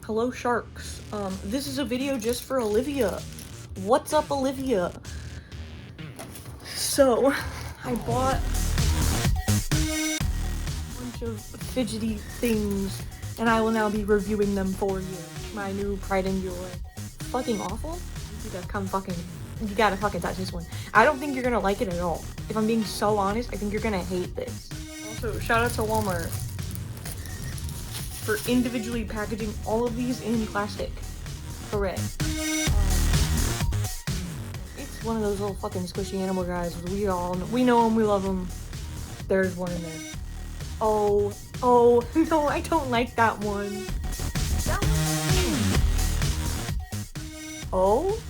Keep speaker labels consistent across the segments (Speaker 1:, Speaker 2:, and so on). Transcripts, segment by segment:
Speaker 1: Hello sharks. This is a video just for Olivia. What's up, Olivia? So, I bought a bunch of fidgety things, and I will now be reviewing them for you. My new pride and joy. Fucking awful? You gotta fucking touch this one. I don't think you're gonna like it at all. If I'm being so honest, I think you're gonna hate this. Also, shout out to Walmart for individually packaging all of these in plastic. Hooray. It's one of those little fucking squishy animal guys. We know them, we love them. There's one in there. Oh, no, I don't like that one. Oh,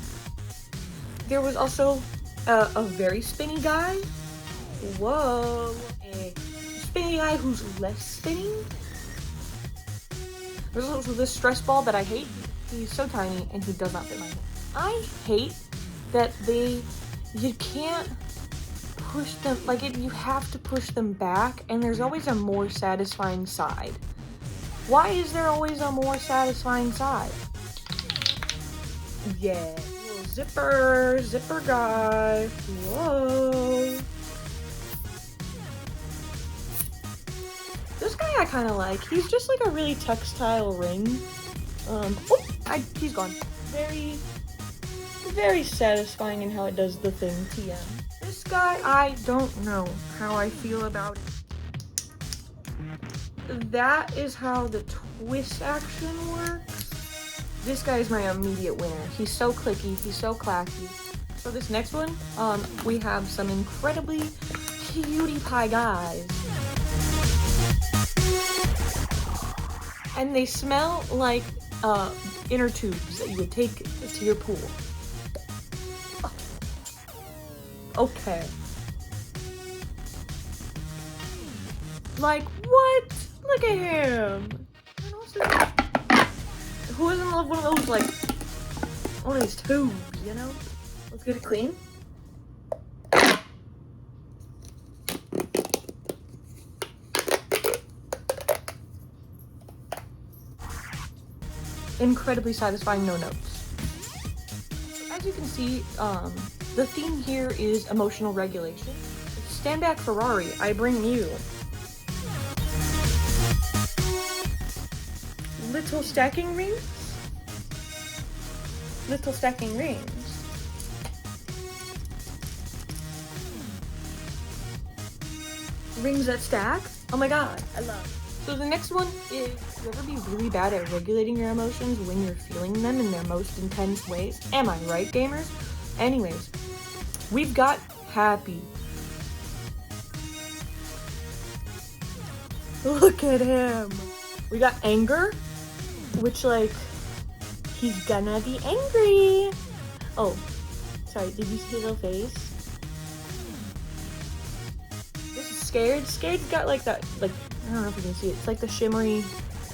Speaker 1: there was also a very spinny guy. Whoa, a spinny guy who's less spinning. There's also this stress ball that I hate. He's so tiny and he does not fit my hand. I hate that you can't push them, you have to push them back, and there's always a more satisfying side. Why is there always a more satisfying side? Yeah, little zipper guy. Whoa. This guy I kind of like. He's just like a really textile ring. He's gone. Very satisfying in how it does the thing, TM. This guy, I don't know how I feel about it. That is how the twist action works. This guy is my immediate winner. He's so clicky, he's so classy. So this next one, we have some incredibly cutie pie guys. And they smell like inner tubes that you would take to your pool. Okay. Like, what? Look at him. And also, who doesn't love one of those, one of these tubes, you know? Let's get it clean. Incredibly satisfying, no notes. As you can see, the theme here is emotional regulation. Stand back, Ferrari, I bring you. Little stacking rings. Little stacking rings. Rings that stack. Oh my god, I love it. So the next one is, you ever be really bad at regulating your emotions when you're feeling them in their most intense ways? Am I right, gamers? Anyways, we've got happy. Look at him. We got anger, which he's gonna be angry. Oh, sorry, did you see his little face? This is scared. Scared's got that, I don't know if you can see it. It's like the shimmery,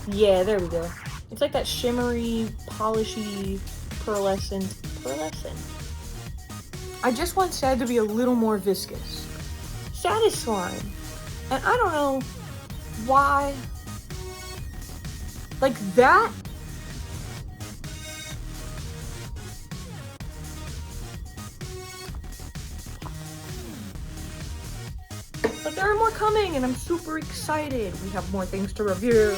Speaker 1: yeah, there we go. It's like that shimmery, polishy, pearlescent. I just want Sad to be a little more viscous. Satisfying. And I don't know why, that. But there are more coming, and I'm super excited. We have more things to review.